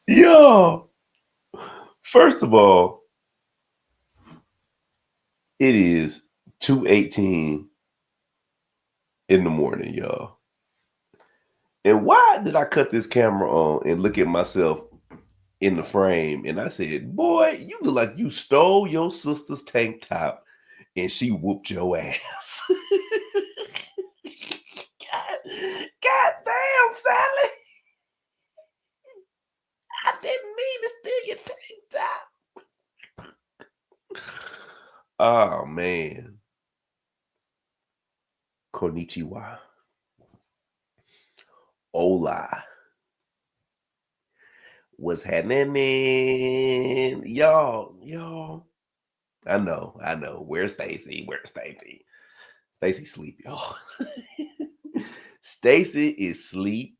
Yo, first of all, it is 2:18 in the morning, y'all. And why did I cut this camera on and look at myself in the frame? And I said, boy, you look like you stole your sister's tank top and she whooped your ass. God damn, Sally. I didn't mean to steal your tank top. Oh, man. Konnichiwa. Hola. What's happening? Y'all. I know. Where's Stacy? Where's Stacy? Stacy sleep, y'all. Stacy is sleep,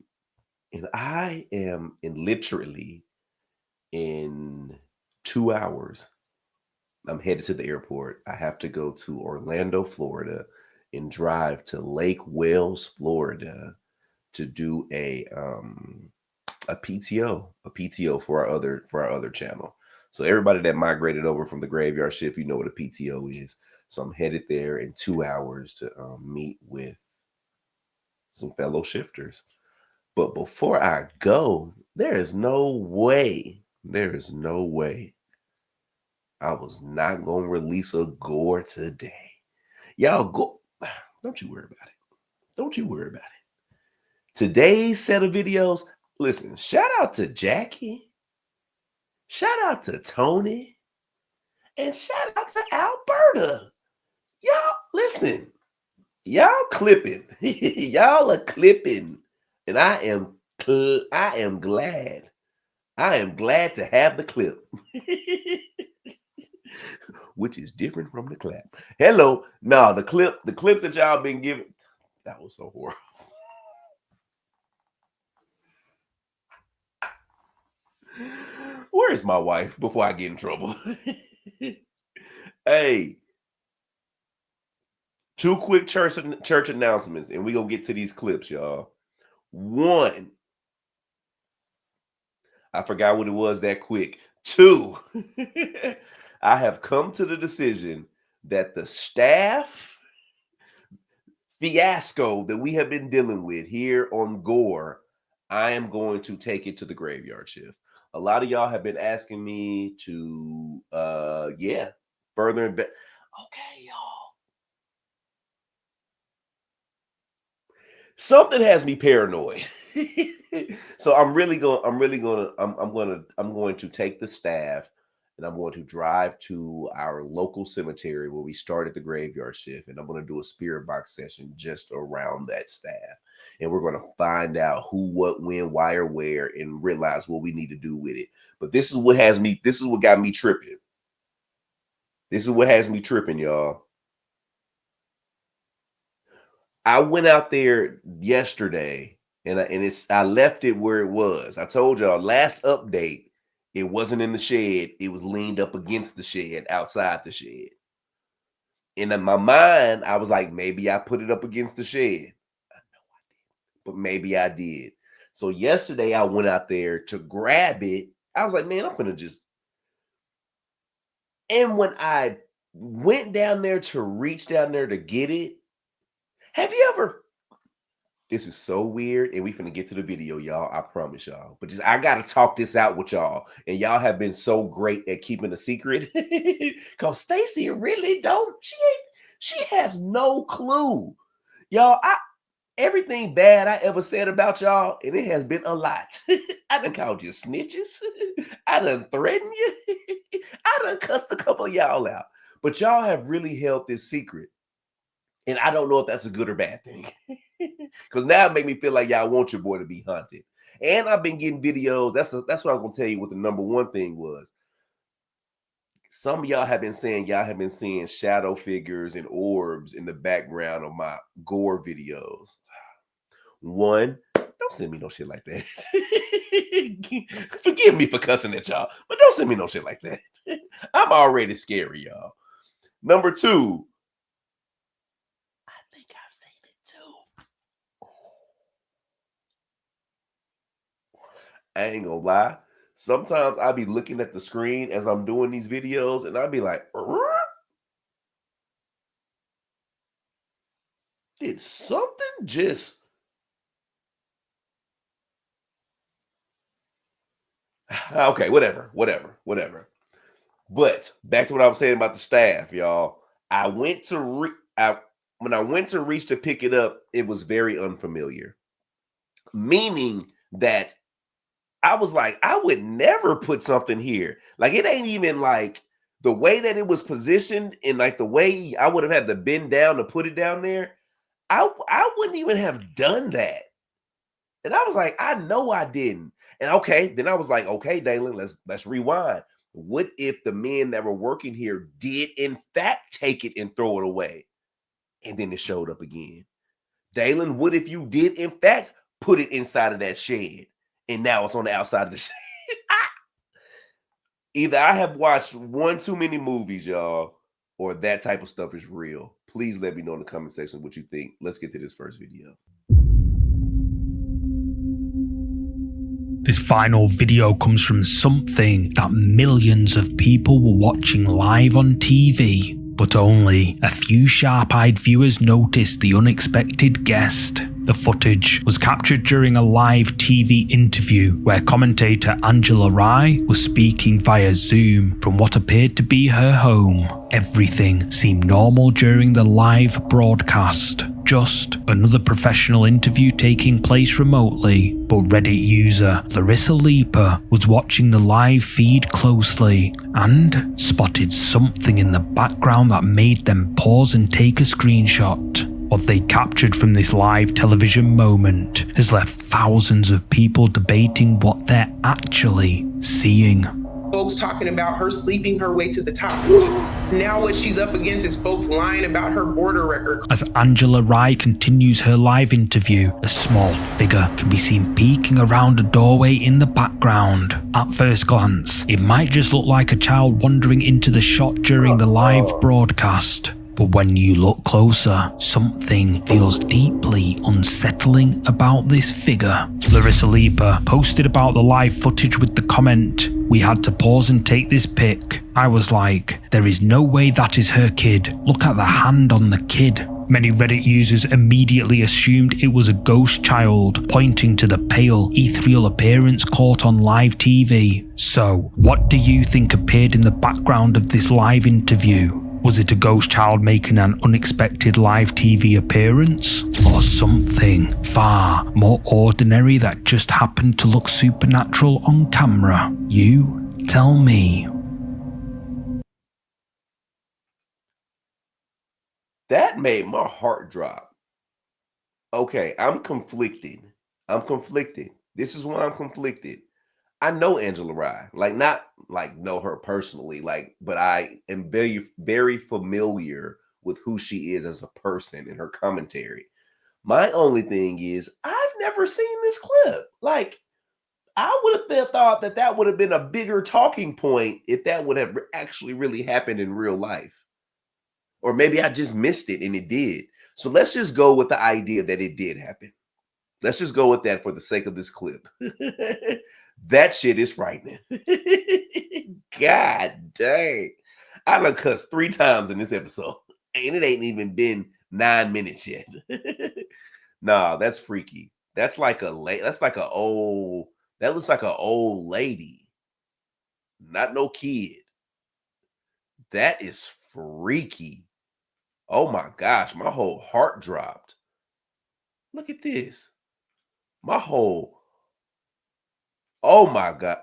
and I am literally in 2 hours. I'm headed to the airport. I have to go to Orlando, Florida, and drive to Lake Wales, Florida, to do a PTO for our other channel. So everybody that migrated over from the graveyard shift, you know what a PTO is. So I'm headed there in 2 hours to meet with some fellow shifters. But before I go, there is no way I was not gonna release a gore today. Y'all go, don't you worry about it. Don't you worry about it. Today's set of videos, listen, shout out to Jackie. Shout out to Tony and shout out to Alberta. Y'all, listen, y'all clipping. Y'all are clipping. And I am glad. I am glad to have the clip. Which is different from the clap. Hello. No, the clip that y'all been giving. That was so horrible. Where is my wife before I get in trouble? Hey, two quick church announcements, and we gonna get to these clips, y'all. One, I forgot what it was that quick. Two, I have come to the decision that the staff fiasco that we have been dealing with here on Gore, I am going to take it to the graveyard shift. A lot of y'all have been asking me to further invest. Okay, y'all. Something has me paranoid. So I'm going to take the staff and I'm going to drive to our local cemetery where we started the graveyard shift, and I'm going to do a spirit box session just around that staff. And we're going to find out who, what, when, why, or where, and realize what we need to do with it. But this is what got me tripping. This is what has me tripping, y'all. I went out there yesterday and I left it where it was. I told y'all last update, it wasn't in the shed. It was leaned up against the shed, outside the shed. And in my mind, I was like, maybe I put it up against the shed. I know I did, but maybe I did. So yesterday I went out there to grab it. I was like, man, I'm gonna just. And when I went down there to reach down there to get it, have you ever, this is so weird, and we finna get to the video, y'all. I promise y'all. But just I gotta talk this out with y'all, and y'all have been so great at keeping a secret. Cause Stacy really don't. She has no clue, y'all. Everything bad I ever said about y'all, and it has been a lot. I done called you snitches. I done threatened you. I done cussed a couple of y'all out. But y'all have really held this secret. And I don't know if that's a good or bad thing. Because now it make me feel like y'all want your boy to be haunted. And I've been getting videos. That's what I'm gonna tell you what the number one thing was. Some of y'all have been saying y'all have been seeing shadow figures and orbs in the background of my gore videos. One, don't send me no shit like that. Forgive me for cussing at y'all, but don't send me no shit like that. I'm already scary, y'all. Number two, I think I've seen it too. I ain't gonna lie. Sometimes I'll be looking at the screen as I'm doing these videos, and I'll be like, did something just okay, whatever. But back to what I was saying about the staff, y'all. I went to when I went to reach to pick it up, it was very unfamiliar. Meaning that I was like, I would never put something here. Like it ain't even like the way that it was positioned and like the way I would have had to bend down to put it down there. I wouldn't even have done that. And I was like, I know I didn't. And okay, then I was like, okay, Dalen, let's rewind. What if the men that were working here did in fact take it and throw it away? And then it showed up again. Dalen, what if you did in fact put it inside of that shed and now it's on the outside of the shed? Either I have watched one too many movies, y'all, or that type of stuff is real. Please let me know in the comment section what you think. Let's get to this first video. This final video comes from something that millions of people were watching live on TV, but only a few sharp-eyed viewers noticed the unexpected guest. The footage was captured during a live TV interview where commentator Angela Rye was speaking via Zoom from what appeared to be her home. Everything seemed normal during the live broadcast. Just another professional interview taking place remotely, but Reddit user Larissa Leaper was watching the live feed closely and spotted something in the background that made them pause and take a screenshot. What they captured from this live television moment has left thousands of people debating what they're actually seeing. Folks talking about her sleeping her way to the top. Now what she's up against is folks lying about her border record. As Angela Rye continues her live interview, a small figure can be seen peeking around a doorway in the background. At first glance, it might just look like a child wandering into the shot during the live broadcast. But when you look closer, something feels deeply unsettling about this figure. Larissa Leaper posted about the live footage with the comment, "We had to pause and take this pic. I was like, there is no way that is her kid. Look at the hand on the kid." Many Reddit users immediately assumed it was a ghost child, pointing to the pale, ethereal appearance caught on live TV. So, what do you think appeared in the background of this live interview? Was it a ghost child making an unexpected live TV appearance? Or something far more ordinary that just happened to look supernatural on camera? You tell me. That made my heart drop. Okay, I'm conflicted. This is why I'm conflicted. I know Angela Rye, like not like know her personally, like, but I am very familiar with who she is as a person and her commentary. My only thing is I've never seen this clip. Like, I would have thought that that would have been a bigger talking point if that would have actually really happened in real life. Or maybe I just missed it and it did. So let's just go with the idea that it did happen. Let's just go with that for the sake of this clip. That shit is frightening. God dang. I done cussed 3 times in this episode. And it ain't even been 9 minutes yet. Nah, that's freaky. That's like a that looks like an old lady. Not no kid. That is freaky. Oh my gosh, my whole heart dropped. Look at this. My whole, oh my God.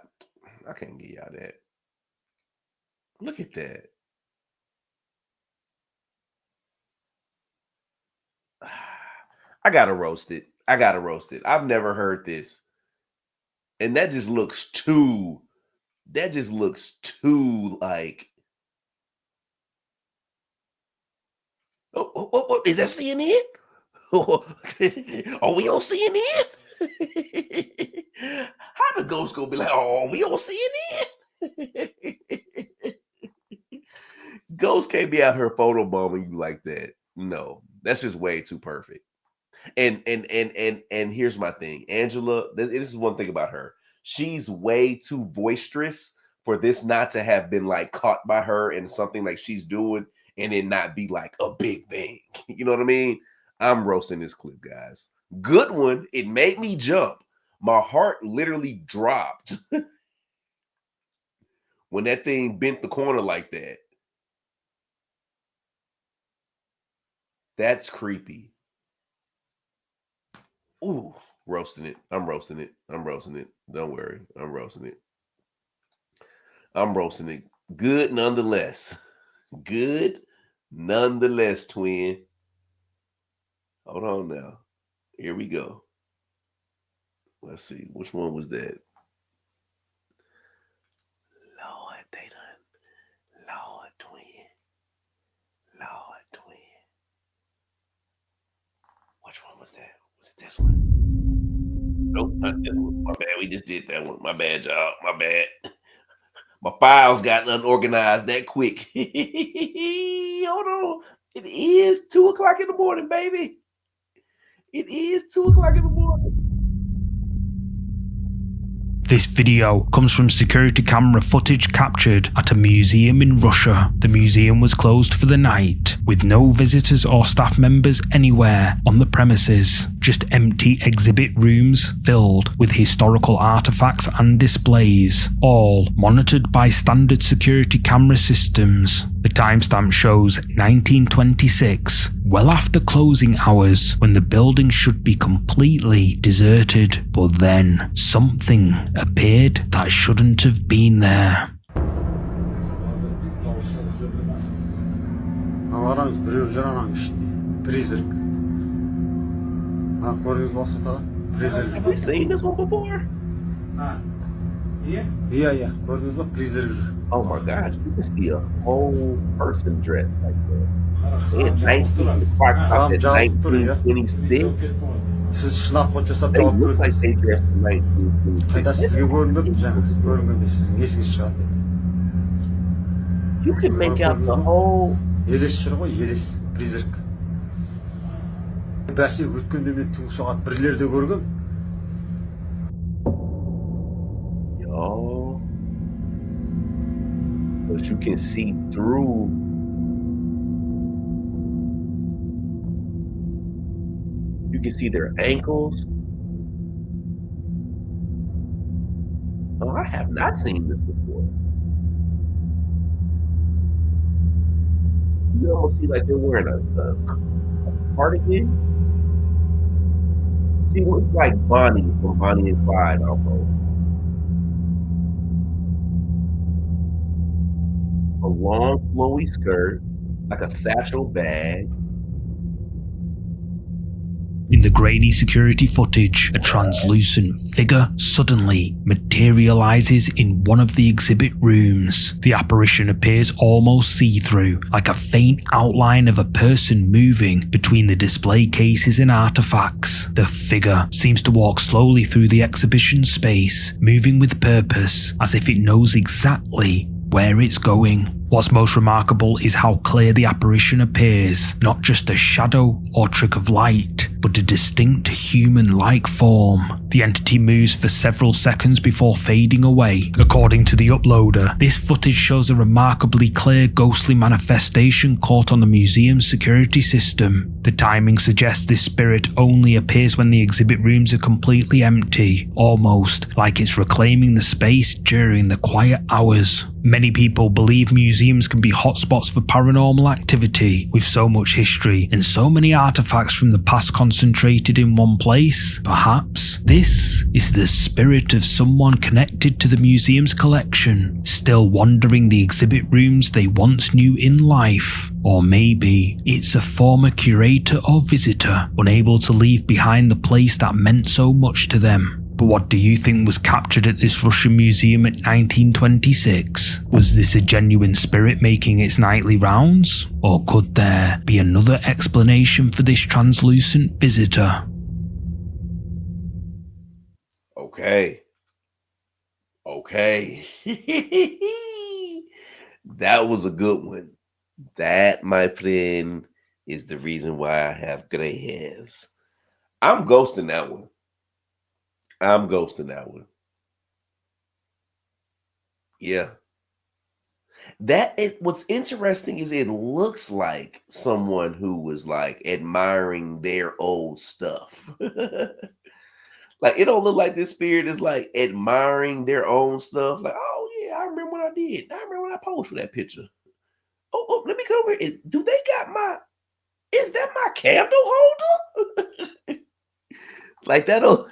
I can't get y'all that. Look at that. I gotta roast it. I've never heard this. And that just looks too like, oh, is that CNN? Are we on CNN? How the ghost gonna be like, oh, we on CNN? Ghost can't be out here photobombing you like that. No, that's just way too perfect. And here's my thing. Angela, this is one thing about her. she's way too boisterous for this not to have been like caught by her in something like she's doing and it not be like a big thing. You know what I mean? I'm roasting this clip, guys. Good one. It made me jump. My heart literally dropped when that thing bent the corner like that. That's creepy. Ooh, roasting it. I'm roasting it. I'm roasting it. Don't worry. I'm roasting it. I'm roasting it. Good nonetheless. Good nonetheless, twin. Hold on now. Here we go. Let's see. Which one was that? Lord, they done. Lord, twin. Lord, twin. Which one was that? Was it this one? Nope, not this one. My bad. We just did that one. My bad, y'all. My bad. My files got unorganized that quick. Hold on. It is 2 o'clock in the morning, baby. It is 2 o'clock in the morning. This video comes from security camera footage captured at a museum in Russia. The museum was closed for the night, with no visitors or staff members anywhere on the premises. Just empty exhibit rooms filled with historical artifacts and displays, all monitored by standard security camera systems. The timestamp shows 1926, well after closing hours, when the building should be completely deserted. But then something appeared that shouldn't have been there. Have we seen this one before? Yeah. Oh my gosh, you can see a whole person dressed like that. In 19, the clock stopped at 1926. They look like they dressed in 1926. You can make out the whole. Yo. But you can see through. You can see their ankles. Oh, I have not seen this before. You almost see like they're wearing a cardigan. She looks like Bonnie from Bonnie and Clyde almost. A long, flowy skirt, like a satchel bag. In the grainy security footage, a translucent figure suddenly materializes in one of the exhibit rooms. The apparition appears almost see-through, like a faint outline of a person moving between the display cases and artifacts. The figure seems to walk slowly through the exhibition space, moving with purpose, as if it knows exactly where it's going. What's most remarkable is how clear the apparition appears, not just a shadow or trick of light, but a distinct human-like form. The entity moves for several seconds before fading away. According to the uploader, this footage shows a remarkably clear ghostly manifestation caught on the museum's security system. The timing suggests this spirit only appears when the exhibit rooms are completely empty, almost like it's reclaiming the space during the quiet hours. Many people believe museums can be hotspots for paranormal activity, with so much history and so many artifacts from the past concentrated in one place. Perhaps this is the spirit of someone connected to the museum's collection, still wandering the exhibit rooms they once knew in life. Or maybe it's a former curator or visitor, unable to leave behind the place that meant so much to them. But what do you think was captured at this Russian museum at 1926? Was this a genuine spirit making its nightly rounds? Or could there be another explanation for this translucent visitor? Okay. That was a good one. That, my friend, is the reason why I have gray hairs. I'm ghosting that one. Yeah. What's interesting is it looks like someone who was like admiring their old stuff. Like it don't look like this spirit is like admiring their own stuff. Like, oh yeah, I remember what I did. I remember when I posed for that picture. Oh, let me come over. Do they got my? Is that my candle holder? Like that'll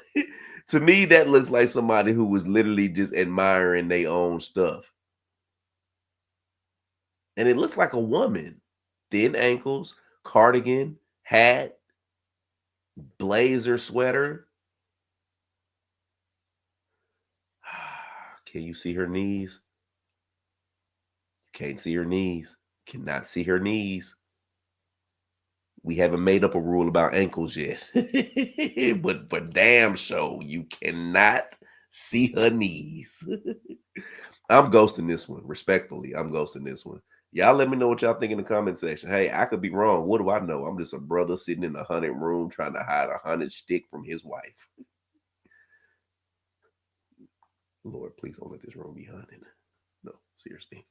to me that looks like somebody who was literally just admiring their own stuff. And it looks like a woman. Thin ankles, cardigan, hat, blazer sweater. Can you see her knees? Can't see her knees. Cannot see her knees. We haven't made up a rule about ankles yet. But for damn sure, you cannot see her knees. I'm ghosting this one. Respectfully, I'm ghosting this one. Y'all let me know what y'all think in the comment section. Hey, I could be wrong. What do I know? I'm just a brother sitting in a haunted room trying to hide a haunted stick from his wife. Lord, please don't let this room be haunted. No, seriously.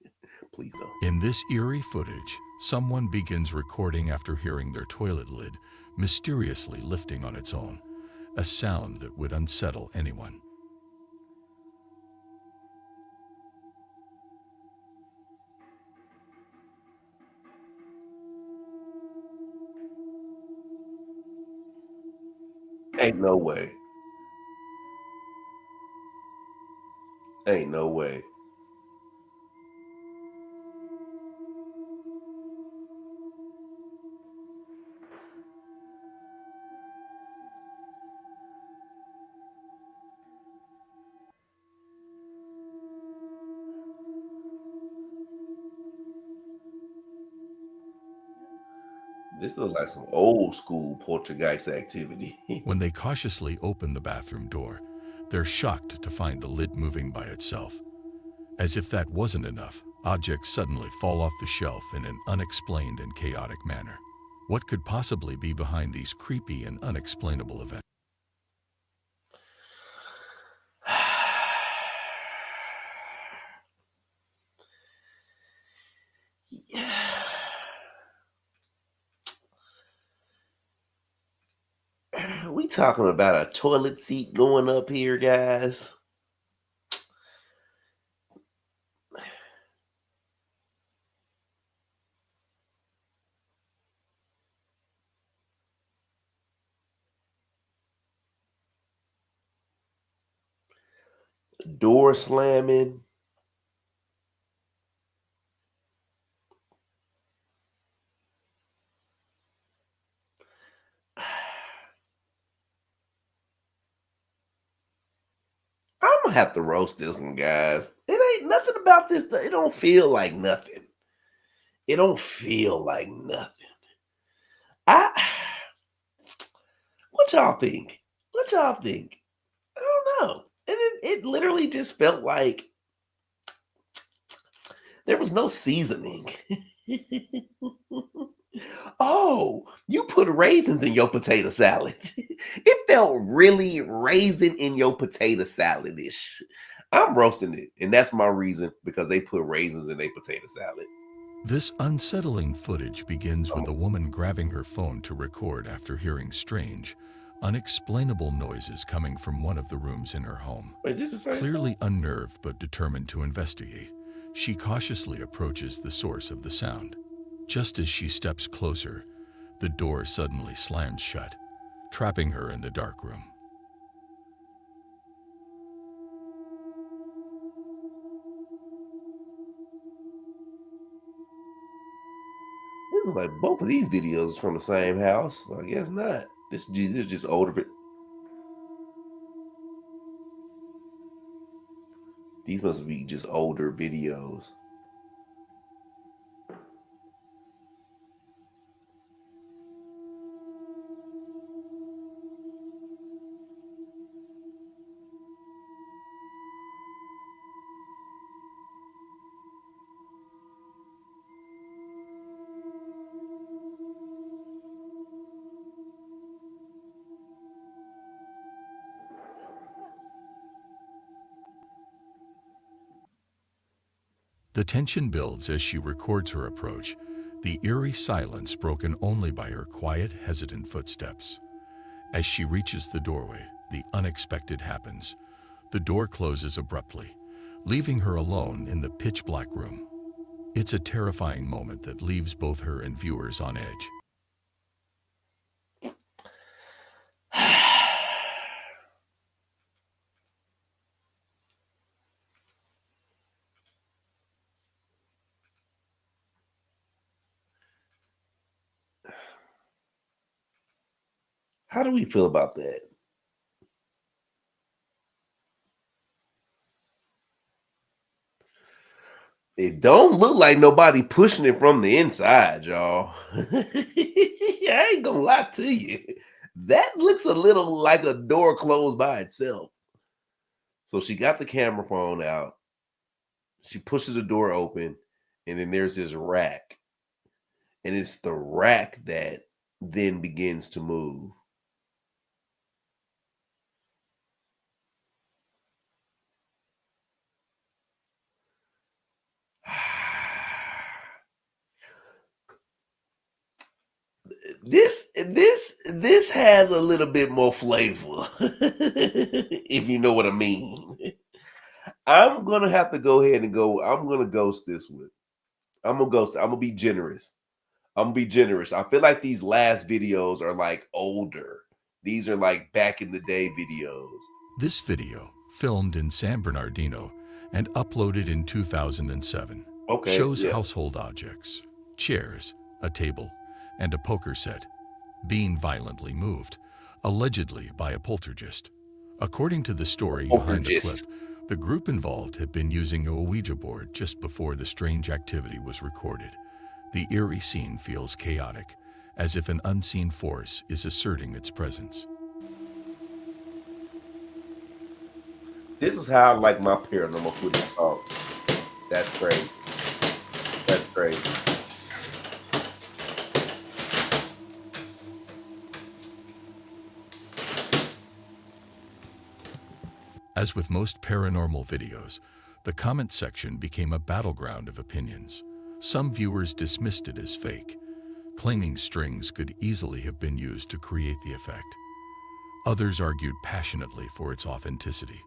Please don't. In this eerie footage, someone begins recording after hearing their toilet lid mysteriously lifting on its own, a sound that would unsettle anyone. Ain't no way. Ain't no way. This looks like some old school poltergeist activity. When they cautiously open the bathroom door, they're shocked to find the lid moving by itself. As if that wasn't enough, objects suddenly fall off the shelf in an unexplained and chaotic manner. What could possibly be behind these creepy and unexplainable events? We talking about a toilet seat going up here, guys. Door slamming. I'm gonna have to roast this one, guys. It ain't nothing about this. It don't feel like nothing. It don't feel like nothing. I. What y'all think? What y'all think? I don't know. It literally just felt like there was no seasoning. Oh, you put raisins in your potato salad. It felt really raisin in your potato salad-ish. I'm roasting it, and that's my reason, because they put raisins in their potato salad. This unsettling footage begins with a woman grabbing her phone to record after hearing strange, unexplainable noises coming from one of the rooms in her home. Wait, this is Clearly unnerved but determined to investigate, she cautiously approaches the source of the sound. Just as she steps closer, the door suddenly slams shut, trapping her in the dark room. like both of these videos from the same house. Well, I guess not. This is just older. These must be just older videos. The tension builds as she records her approach, the eerie silence broken only by her quiet, hesitant footsteps. As she reaches the doorway, the unexpected happens. The door closes abruptly, leaving her alone in the pitch-black room. It's a terrifying moment that leaves both her and viewers on edge. How do we feel about that? It don't look like nobody pushing it from the inside, y'all. I ain't gonna lie to you. That looks a little like a door closed by itself. So she got the camera phone out. She pushes the door open, and then there's this rack. And it's the rack that then begins to move. This has a little bit more flavor, if you know what I mean. I'm gonna have to go ahead and go. I'm gonna ghost this one. I'm gonna ghost. I'm gonna be generous. I'm gonna be generous. I feel like these last videos are like older. These are like back in the day videos. This video, filmed in San Bernardino and uploaded in 2007, Okay, shows yeah. household objects, chairs, a table, and a poker set being violently moved, allegedly by a poltergeist. According to the story behind the clip, the group involved had been using a Ouija board just before the strange activity was recorded. The eerie scene feels chaotic, as if an unseen force is asserting its presence. This is how I like my paranormal footage talk. That's crazy. That's crazy. As with most paranormal videos, the comment section became a battleground of opinions. Some viewers dismissed it as fake, claiming strings could easily have been used to create the effect. Others argued passionately for its authenticity.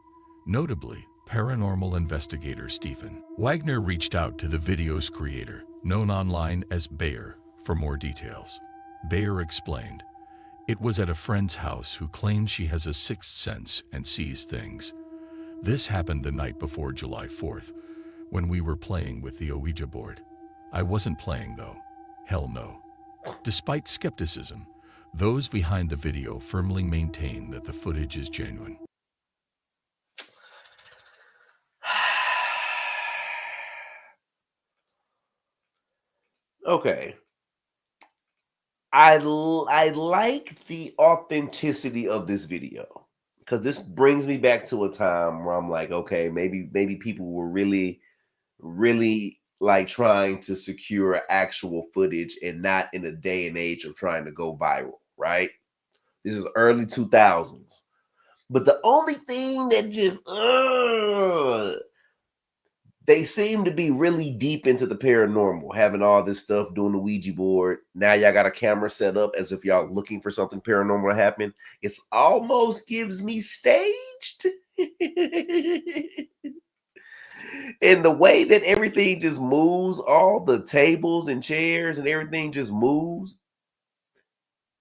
Notably, paranormal investigator Stephen Wagner reached out to the video's creator, known online as Bayer, for more details. Bayer explained, "It was at a friend's house who claimed she has a sixth sense and sees things. This happened the night before July 4th, when we were playing with the Ouija board. I wasn't playing though. Hell no." Despite skepticism, those behind the video firmly maintain that the footage is genuine. Okay. I like the authenticity of this video, because this brings me back to a time where I'm like, okay, maybe people were really like trying to secure actual footage and not in a day and age of trying to go viral, right? This is early 2000s. But the only thing that just they seem to be really deep into the paranormal, having all this stuff, doing the Ouija board. Now y'all got a camera set up as if y'all looking for something paranormal to happen. It's almost gives me staged. And the way that everything just moves, all the tables and chairs and everything just moves.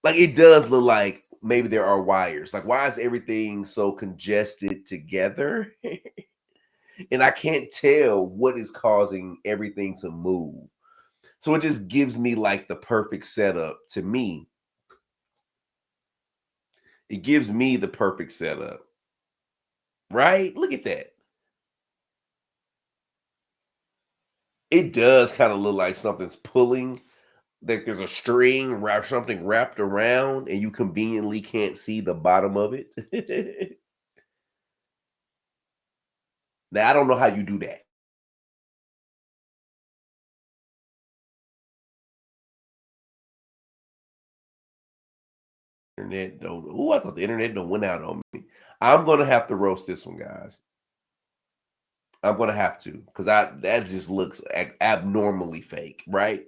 Like, it does look like maybe there are wires. Like, why is everything so congested together? And I can't tell what is causing everything to move. So it just gives me like the perfect setup to me. It gives me the perfect setup. Right? Look at that. It does kind of look like something's pulling. Like there's a string wrapped, something wrapped around, and you conveniently can't see the bottom of it. Now, I don't know how you do that. Internet don't. Oh, I thought the internet don't went out on me. I'm gonna have to roast this one, guys. I'm gonna have to, because that just looks abnormally fake, right?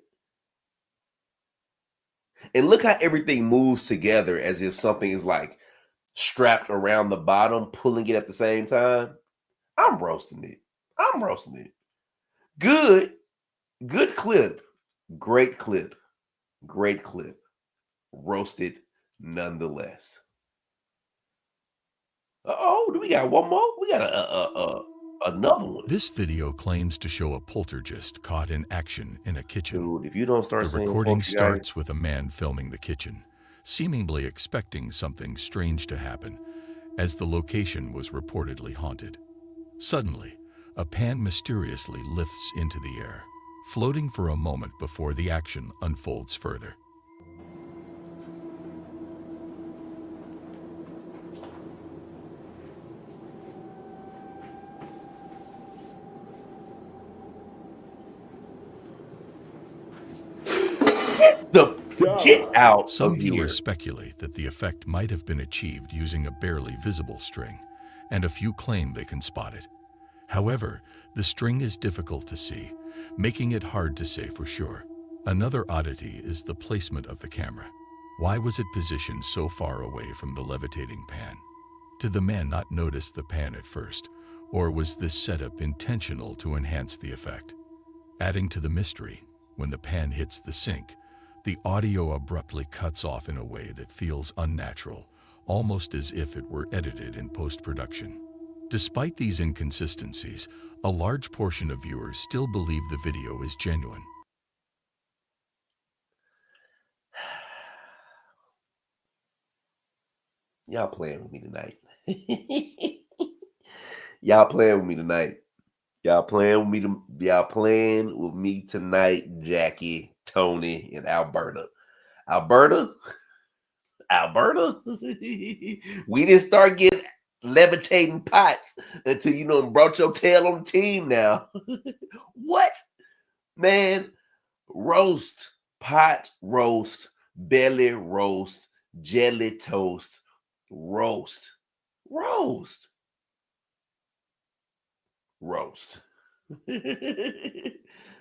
And look how everything moves together as if something is like strapped around the bottom, pulling it at the same time. I'm roasting it. I'm roasting it. Good, good clip. Great clip. Great clip. Roasted nonetheless. Oh, do we got one more? We got another one. This video claims to show a poltergeist caught in action in a kitchen. Dude, if you don't start The saying recording poltergeist, starts with a man filming the kitchen, seemingly expecting something strange to happen, as the location was reportedly haunted. Suddenly, a pan mysteriously lifts into the air, floating for a moment before the action unfolds further. get out Some of here. viewers speculate that the effect might have been achieved using a barely visible string, and a few claim they can spot it. However, the string is difficult to see, making it hard to say for sure. Another oddity is the placement of the camera. Why was it positioned so far away from the levitating pan? Did the man not notice the pan at first, or was this setup intentional to enhance the effect? Adding to the mystery, when the pan hits the sink, the audio abruptly cuts off in a way that feels unnatural, almost as if it were edited in post-production. Despite these inconsistencies, a large portion of viewers still believe the video is genuine. Y'all playing with me tonight. Y'all playing with me tonight. Y'all playing with me. Y'all playing with me tonight, Jackie, Tony, and Alberta. Alberta. We didn't start getting levitating pots until you brought your tail on the team now. What? Man, roast, pot roast, belly roast, jelly toast, roast.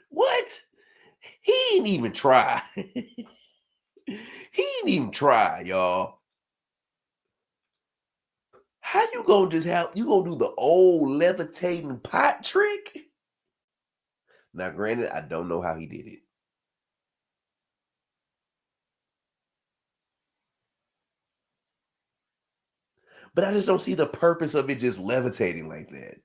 What? He ain't even try. He ain't even try, y'all. How you gonna do the old levitating pot trick? Now, granted, I don't know how he did it. But I just don't see the purpose of it just levitating like that.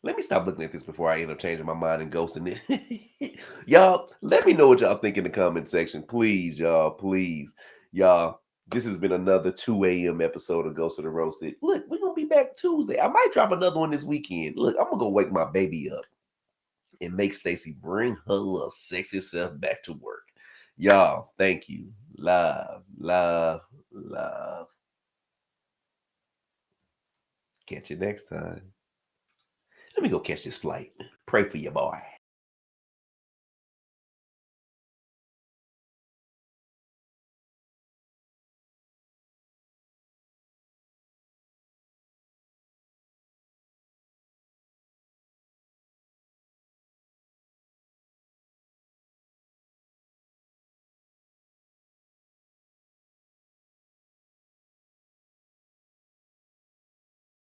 Let me stop looking at this before I end up changing my mind and ghosting it. Y'all, let me know what y'all think in the comment section. Please, y'all. Please. Y'all, this has been another 2 a.m. episode of Ghost of the Roasted. Look, we're going to be back Tuesday. I might drop another one this weekend. Look, I'm going to go wake my baby up and make Stacy bring her little sexy self back to work. Y'all, thank you. Love, love, love. Catch you next time. Let me go catch this flight. Pray for your boy.